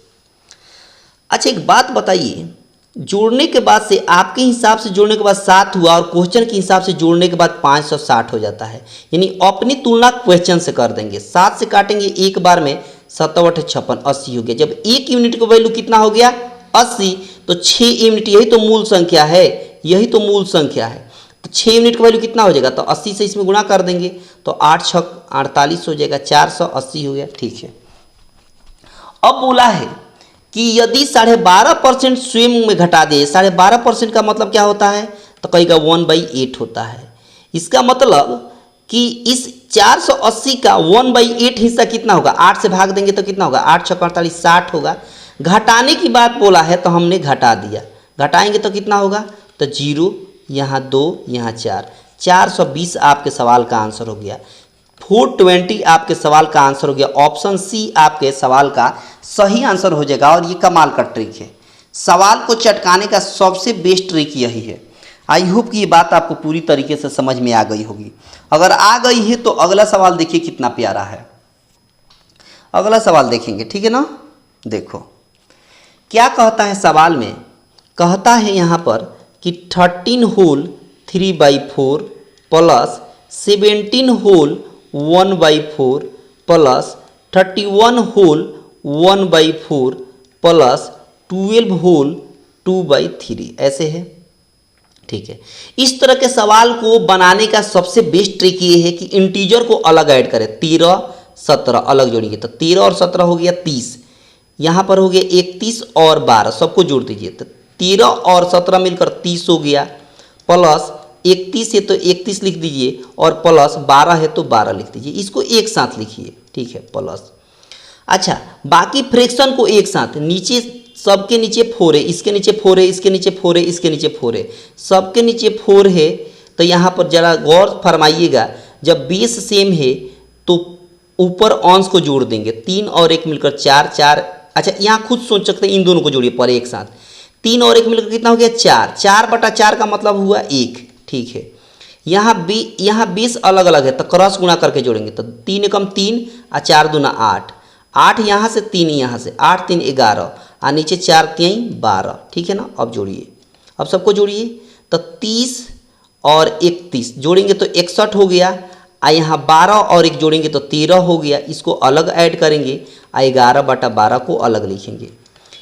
अच्छा एक बात बताइए, जोड़ने के बाद से आपके हिसाब से जोड़ने के बाद 7 हुआ और क्वेश्चन के हिसाब से जोड़ने के बाद 560 हो जाता है, यानी अपनी तुलना क्वेश्चन से कर देंगे। 7 से काटेंगे एक बार में, 7 8 56 80 हो गया। जब 1 यूनिट का वैल्यू कितना हो गया, 80, तो 6 यूनिट, यही तो मूल संख्या है, यही तो मूल संख्या है। तो 6 यूनिट का वैल्यू कितना हो जाएगा, तो 80 से इसमें गुणा कर देंगे, तो 8 6 48 हो जाएगा, 480 हो गया, ठीक है। अब बोला है कि यदि 12.5% स्वयं में घटा दे, 12.5% का मतलब क्या होता है, तो कहेगा 1/8 होता है। इसका मतलब कि इस 480 का 1/8 हिस्सा कितना होगा, 8 से भाग देंगे तो कितना होगा, 8 6 48 60 होगा। घटाने की बात बोला है तो हमने घटा दिया, घटाएंगे तो कितना होगा, तो 0, यहाँ 2, यहाँ 4, 420 आपके सवाल का आंसर हो गया। 420 आपके सवाल का आंसर हो गया। ऑप्शन सी आपके सवाल का सही आंसर हो जाएगा। और ये कमाल का ट्रिक है, सवाल को चटकाने का सबसे बेस्ट ट्रिक यही है। आई होप कि ये बात आपको पूरी तरीके से समझ में आ गई होगी। अगर आ गई है तो अगला सवाल देखिए कितना प्यारा है। अगला सवाल देखेंगे, ठीक है ना। देखो क्या कहता है सवाल में, कहता है यहाँ पर कि 13 whole 3/4 plus 17 whole 1/4 plus 31 whole 1/4 plus 12 whole 2/3 ऐसे है, ठीक है। इस तरह के सवाल को बनाने का सबसे बेस्ट ट्रिक ये है कि इंटीजर को अलग ऐड करें। 13 17 अलग जोड़िए, तो 13 और 17 हो गया 30, यहाँ पर हो गया 31 और 12, सबको जोड़ दीजिए, तो 13 और 17 मिलकर 30 हो गया, प्लस 31 है तो 31 लिख दीजिए और प्लस 12 है तो 12 लिख दीजिए। इसको एक साथ लिखिए, ठीक है, प्लस। अच्छा बाकी फ्रैक्शन को एक साथ, नीचे सबके नीचे 4 है, इसके नीचे 4 है, इसके नीचे 4 है, इसके नीचे 4 है, सबके नीचे 4 है। तो यहाँ पर जरा गौर फरमाइएगा, जब बेस सेम है तो ऊपर अंश को जोड़ देंगे, 3 और 1 मिलकर 4 4। अच्छा यहाँ खुद सोच सकते हैं, इन दोनों को जोड़िए पर एक साथ, 3 और 1 मिलकर कितना हो गया 4, 4/4 का मतलब हुआ 1, ठीक है। यहाँ 20 अलग अलग है तो क्रॉस गुणा करके जोड़ेंगे, तो 3 एकम 3 और 4 दूना 8, 8 यहाँ से 3 यहाँ से, 8 3 11 और नीचे 4 3 12, ठीक है ना। अब जोड़िए, अब सबको जोड़िए, तो 30 और 31 जोड़ेंगे तो 61 हो गया, और यहाँ 12 और 1 जोड़ेंगे तो 13 हो गया। इसको अलग ऐड करेंगे और 11/12 को अलग लिखेंगे।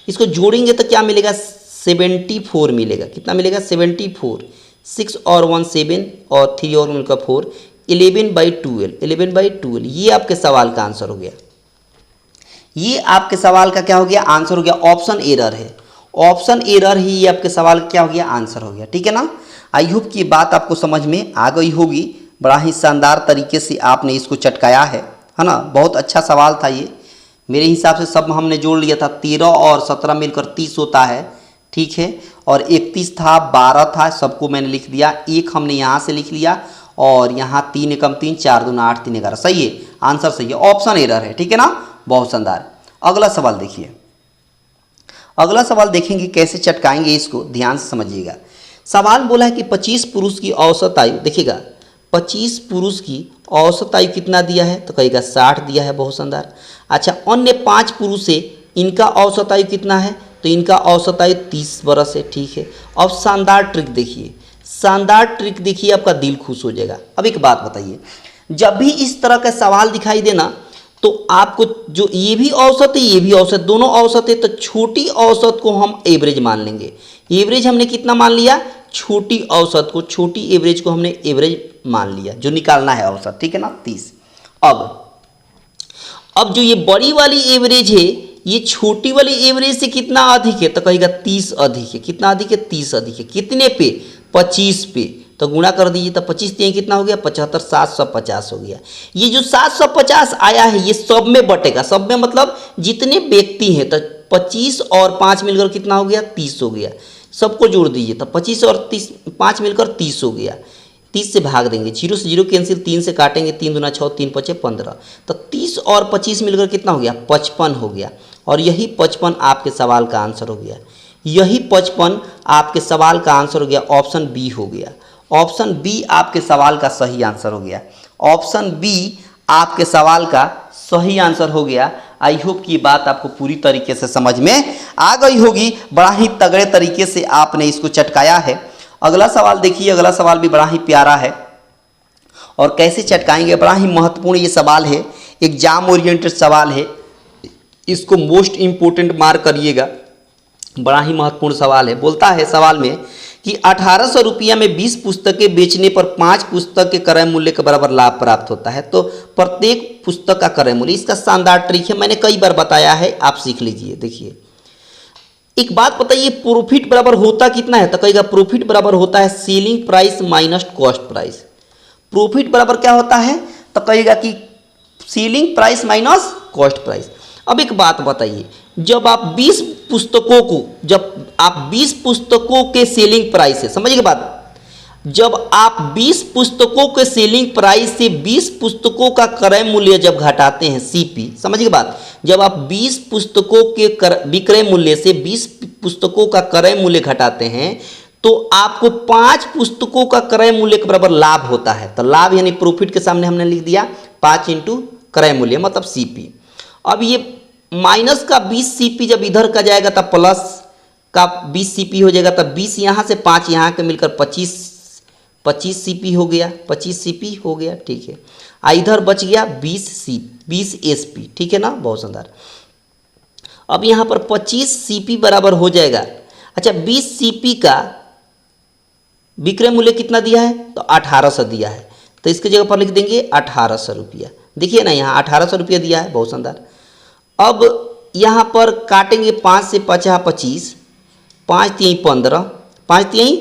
इसको जोड़ेंगे तो क्या मिलेगा, 74 मिलेगा। कितना मिलेगा, 74। 6 और 1 7 और 3 और मिलकर 4, 11/12, 11/12। ये आपके सवाल का आंसर हो गया। ये आपके सवाल का क्या हो गया, आंसर हो गया। ऑप्शन एरर है, ऑप्शन एरर ही ये आपके सवाल का क्या हो गया, आंसर हो गया, ठीक है ना। आई होप कि ये बात आपको समझ में आ गई होगी। बड़ा ही शानदार तरीके से आपने इसको चटकाया है ना। बहुत अच्छा सवाल था ये, मेरे हिसाब से सब हमने जोड़ लिया था। 13 और 17 मिलकर 30 होता है, ठीक है। और 31 था, 12 था, सबको मैंने लिख दिया। 1 हमने यहाँ से लिख लिया और यहाँ 3 एकम 3, 4 दूना 8 3 11, सही है, आंसर सही है। ऑप्शन एरर है, ठीक है ना। बहुत शानदार। अगला सवाल देखिए, अगला सवाल देखेंगे कैसे चटकाएंगे, इसको ध्यान से समझिएगा। सवाल बोला है कि 25 पुरुष की औसत आयु, देखिएगा 25 पुरुष की औसत आयु कितना दिया है, तो कहेगा 60 दिया है, बहुत शानदार। अच्छा अन्य 5 पुरुष से इनका औसत आयु कितना है, तो इनका औसत आयु 30 वर्ष है, ठीक है। अब शानदार ट्रिक देखिए, शानदार ट्रिक देखिए, आपका दिल खुश हो जाएगा। अब एक बात बताइए, जब भी इस तरह का सवाल दिखाई देना तो आपको जो ये भी औसत है ये भी औसत, दोनों औसत है, तो छोटी औसत को हम एवरेज मान लेंगे। एवरेज हमने कितना मान लिया, छोटी औसत को, छोटी एवरेज को हमने एवरेज मान लिया, जो निकालना है औसत, ठीक है ना 30। अब जो ये बड़ी वाली एवरेज है ये छोटी वाली एवरेज से कितना अधिक है, तो कहेगा 30 अधिक है। कितना अधिक है, 30 अधिक है। कितने पे, 25 पे, तो गुणा कर दीजिए, तो 25 3 कितना हो गया, 75, 750 हो गया। ये जो 750 आया है ये सब में बटेगा, सब में मतलब जितने व्यक्ति हैं, तो 25 और 5 मिलकर कितना हो गया, 30 हो गया। सबको जोड़ दीजिए, तो 25 और 30 5 मिलकर 30 हो गया। 30 से भाग देंगे, 0 से 0 कैंसिल, 3 से काटेंगे, 3 दूना 6, 3 पचे 15, तो 30 और 25 मिलकर कितना हो गया, 55 हो गया। और यही 55 आपके सवाल का आंसर हो गया। यही 55 आपके सवाल का आंसर हो गया, ऑप्शन बी हो गया। ऑप्शन बी आपके सवाल का सही आंसर हो गया। ऑप्शन बी आपके सवाल का सही आंसर हो गया। आई होप कि बात आपको पूरी तरीके से समझ में आ गई होगी। बड़ा ही तगड़े तरीके से आपने इसको चटकाया है। अगला सवाल देखिए, अगला सवाल भी बड़ा ही प्यारा है और कैसे चटकाएंगे, बड़ा ही महत्वपूर्ण ये सवाल है, एग्जाम ओरिएंटेड सवाल है, इसको मोस्ट इंपोर्टेंट मार्क करिएगा। बड़ा ही महत्वपूर्ण सवाल है। बोलता है सवाल में कि 1800 रुपया में 20 पुस्तकें बेचने पर 5 पुस्तक के क्रय मूल्य के बराबर लाभ प्राप्त होता है, तो प्रत्येक पुस्तक का क्रय मूल्य, इसका शानदार ट्रिक है, मैंने कई बार बताया है, आप सीख लीजिए। देखिए एक बात बताइए, प्रॉफिट बराबर होता कितना है, तो कहेगा प्रॉफिट बराबर होता है selling price minus cost price. Profit बराबर क्या होता है, तो कहेगा कि selling price minus cost price. अब एक बात बताइए, जब आप 20 पुस्तकों के सेलिंग प्राइस से, समझिए बात, जब आप 20 पुस्तकों के सेलिंग प्राइस से 20 पुस्तकों का क्रय मूल्य जब घटाते हैं, सीपी, समझिए बात, जब आप 20 पुस्तकों के विक्रय मूल्य से 20 पुस्तकों का क्रय मूल्य घटाते हैं, तो आपको 5 पुस्तकों का क्रय मूल्य के बराबर लाभ होता है। तो लाभ यानी प्रॉफिट के सामने हमने लिख दिया 5 इंटू क्रय मूल्य मतलब सीपी। अब ये माइनस का 20 सीपी जब इधर का जाएगा तब प्लस का 20 सीपी हो जाएगा, तब 20 यहाँ से 5 यहाँ के मिलकर 25 सीपी हो गया, 25 सीपी हो गया, ठीक है। इधर बच गया 20 एसपी, ठीक है ना, बहुत शानदार। अब यहाँ पर 25 सीपी बराबर हो जाएगा, अच्छा 20 सीपी का विक्रय मूल्य कितना दिया है, तो 1800 दिया है, तो इसकी जगह पर लिख देंगे 1800 रुपया। देखिए ना यहाँ 1800 रुपया दिया है, बहुत शानदार। अब यहाँ पर काटेंगे 5 से 50 25, 5 3 15, 5 3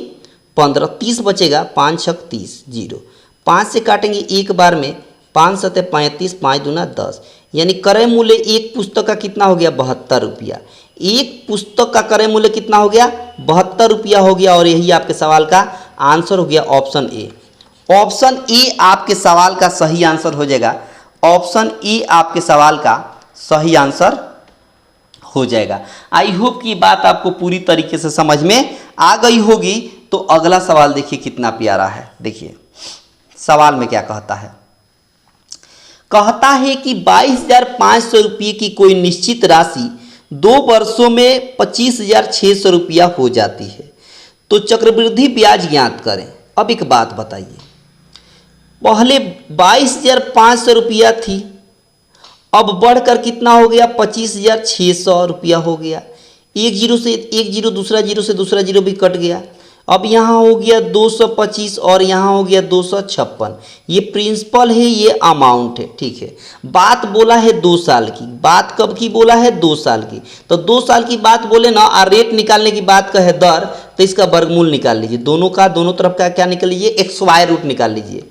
15, 30 बचेगा, 5 6 30, 0। 5 से काटेंगे एक बार में, 5 7 35, 5 दूना 10, यानी क्रय मूल्य एक पुस्तक का कितना हो गया, 72 रुपया। एक पुस्तक का क्रय मूल्य कितना हो गया, 72 रुपया हो गया। और यही आपके सवाल का आंसर हो गया ऑप्शन ए। ऑप्शन ए आपके सवाल का सही आंसर हो जाएगा। ऑप्शन ए आपके सवाल का सही आंसर हो जाएगा। आई होप कि बात आपको पूरी तरीके से समझ में आ गई होगी। तो अगला सवाल देखिए कितना प्यारा है। देखिए सवाल में क्या कहता है, कहता है कि 22,500 रुपये की कोई निश्चित राशि 2 वर्षों में 25,600 रुपया हो जाती है, तो चक्रवृद्धि ब्याज ज्ञात करें। अब एक बात बताइए, पहले 22,500 रुपया थी, अब बढ़कर कितना हो गया, 25,600 रुपया हो गया। एक जीरो से एक जीरो, दूसरा जीरो से दूसरा जीरो भी कट गया। अब यहाँ हो गया 225 और यहाँ हो गया 256। ये प्रिंसिपल है, ये अमाउंट है, ठीक है। बात बोला है 2 साल की, बात कब की बोला है, 2 साल की। तो 2 साल की बात बोले ना, और रेट निकालने की बात का है दर, तो इसका वर्गमूल निकाल लीजिए। दोनों तरफ का क्या निकाल लीजिए, एक स्क्वायर रूट निकाल लीजिए।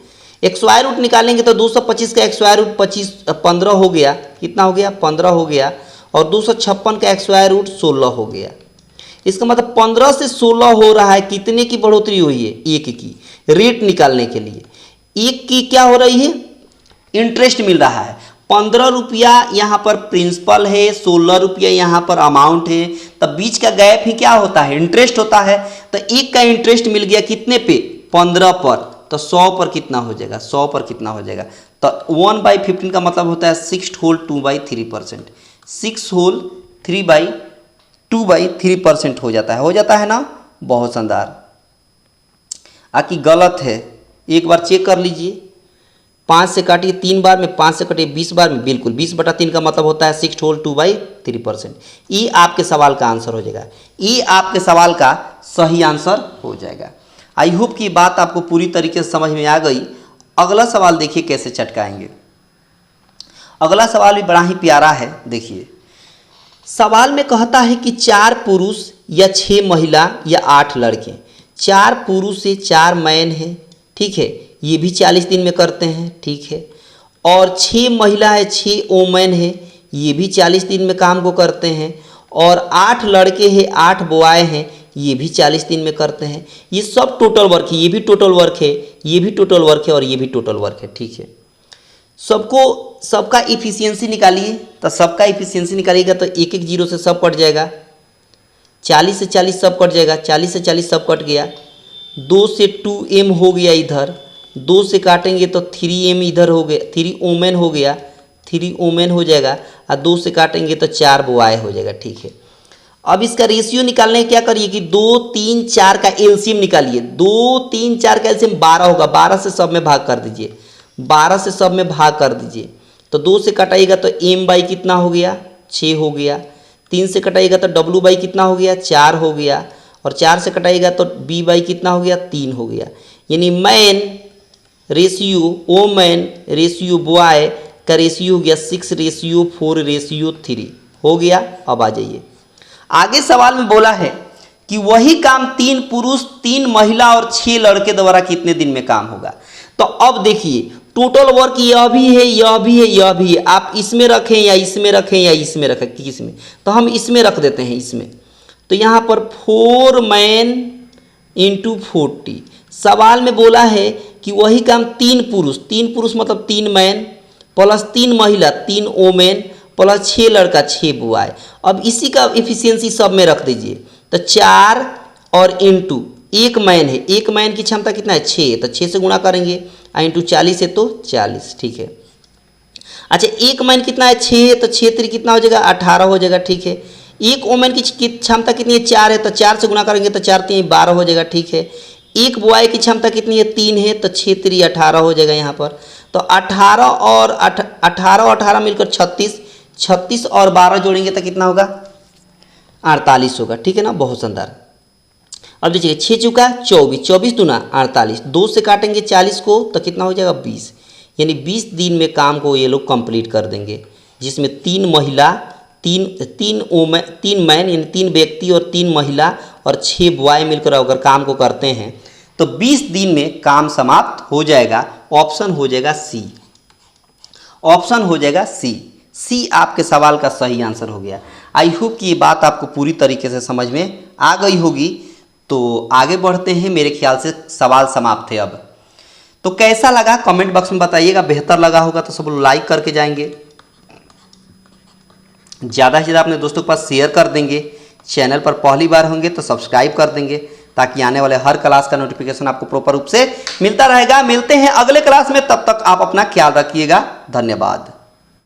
एक स्क्वायर रूट निकालेंगे तो 225 का एक स्क्वायर रूट 15 हो गया, कितना हो गया, 15 हो गया। और 256 का एक स्क्वायर रूट 16 हो गया। इसका मतलब 15 से 16 हो रहा है। कितने की बढ़ोतरी हुई है, 1 की। रेट निकालने के लिए 1 की क्या हो रही है, इंटरेस्ट मिल रहा है। 15 रुपया यहाँ पर प्रिंसिपल है, 16 रुपया यहाँ पर अमाउंट है, तब बीच का गैप ही क्या होता है, इंटरेस्ट होता है। तो 1 का इंटरेस्ट मिल गया कितने पे, 15 पर, तो 100 पर कितना हो जाएगा, 100 पर कितना हो जाएगा, तो 1/15 का मतलब होता है 6 होल 2/3%। 6 होल 2/3% हो जाता है ना, बहुत शानदार। आकि गलत है, एक बार चेक कर लीजिए। 5 से काटिए 3 बार में, 5 से काटिए 20 बार में, बिल्कुल 20/3 का मतलब होता है 6 होल 2/3%। ये आपके सवाल का आंसर हो जाएगा, ये आपके सवाल का सही आंसर हो जाएगा। आई होप कि बात आपको पूरी तरीके से समझ में आ गई। अगला सवाल देखिए कैसे चटकाएंगे। अगला सवाल भी बड़ा ही प्यारा है। देखिए सवाल में कहता है कि 4 पुरुष या 6 महिला या 8 लड़के, 4 पुरुष से 4 मैन है, ठीक है, ये भी 40 दिन में करते हैं, ठीक है, और 6 महिला है, 6 वोमेन है, ये भी 40 दिन में काम को करते हैं, और 8 लड़के हैं, 8 बॉय हैं, ये भी 40 दिन में करते हैं। ये सब टोटल वर्क है, ये भी टोटल वर्क है, ये भी टोटल वर्क है और ये भी टोटल वर्क है, ठीक है। सबका इफिशियंसी निकालिए, तो सबका इफिशियंसी निकालिएगा तो एक एक जीरो से सब कट जाएगा, 40 से 40 सब कट जाएगा, 40 से 40 सब कट गया, 2 से 2m हो गया, इधर 2 से काटेंगे तो 3m इधर हो गया, 3 वोमेन हो गया, 3 वोमेन हो जाएगा, और 2 से काटेंगे तो 4 बॉय हो जाएगा, ठीक है। अब इसका रेशियो निकालने क्या करिए कि 2, 3, 4 का एलसीएम निकालिए। 2, 3, 4 का एलसीएम 12 होगा, 12 से सब में भाग कर दीजिए, 12 से सब में भाग कर दीजिए, तो 2 से कटाइएगा तो m बाई कितना हो गया, 6 हो गया, 3 से कटाइएगा तो w बाई कितना हो गया, 4 हो गया, और 4 से कटाइएगा तो b बाई कितना हो गया, 3 हो गया। यानी man ratio women ratio boy का रेशियो हो गया 6:4:3 हो गया। अब आ जाइए आगे सवाल में बोला है कि वही काम 3 पुरुष 3 महिला और 6 लड़के द्वारा कितने दिन में काम होगा। तो अब देखिए टोटल वर्क यह भी है, यह भी है, यह भी है, आप इसमें रखें या इसमें रखें या इसमें रखें, किसमें, तो हम इसमें रख देते हैं, इसमें। तो यहाँ पर 4 मैन इंटू 40। सवाल में बोला है कि वही काम 3 पुरुष मतलब 3 मैन प्लस 3 महिला 3 वोमेन प्लस 6 लड़का 6 बॉय। अब इसी का इफिशियंसी सब में रख दीजिए, तो 4 और इंटू 1 मैन है, 1 मैन की क्षमता कितना है, 6, तो 6 से गुणा करेंगे, इंटू 40 है तो 40, ठीक है। अच्छा 1 मैन कितना है, 6 है, तो 6 3 कितना हो जाएगा, 18 हो जाएगा, ठीक है। 1 वोमेन की क्षमता कितनी है, 4 है, तो 4 से गुणा करेंगे तो 4 3 12 हो जाएगा, ठीक है। 1 बॉय की क्षमता कितनी है, 3 है, तो 6 3 18 हो जाएगा यहाँ पर। तो 18 और 18 मिलकर 36, 36 और 12 जोड़ेंगे तो कितना होगा, 48 होगा, ठीक है ना, बहुत शानदार। अब देखिए 6 चुका 24, 24 दूना 48, 2 से काटेंगे 40 को तो कितना हो जाएगा 20, यानी 20 दिन में काम को ये लोग कंप्लीट कर देंगे, जिसमें 3 महिला 3 मैन यानी 3 व्यक्ति और 3 महिला और 6 बॉय मिलकर अगर काम को करते हैं तो 20 दिन में काम समाप्त हो जाएगा। ऑप्शन हो जाएगा सी, ऑप्शन हो जाएगा सी, सी आपके सवाल का सही आंसर हो गया। आई होप कि ये बात आपको पूरी तरीके से समझ में आ गई होगी। तो आगे बढ़ते हैं, मेरे ख्याल से सवाल समाप्त थे। अब तो कैसा लगा कमेंट बॉक्स में बताइएगा, बेहतर लगा होगा तो सब लोग लाइक करके जाएंगे, ज़्यादा से ज़्यादा अपने दोस्तों के पास शेयर कर देंगे, चैनल पर पहली बार होंगे तो सब्सक्राइब कर देंगे ताकि आने वाले हर क्लास का नोटिफिकेशन आपको प्रॉपर रूप से मिलता रहेगा। मिलते हैं अगले क्लास में, तब तक आप अपना ख्याल रखिएगा। धन्यवाद।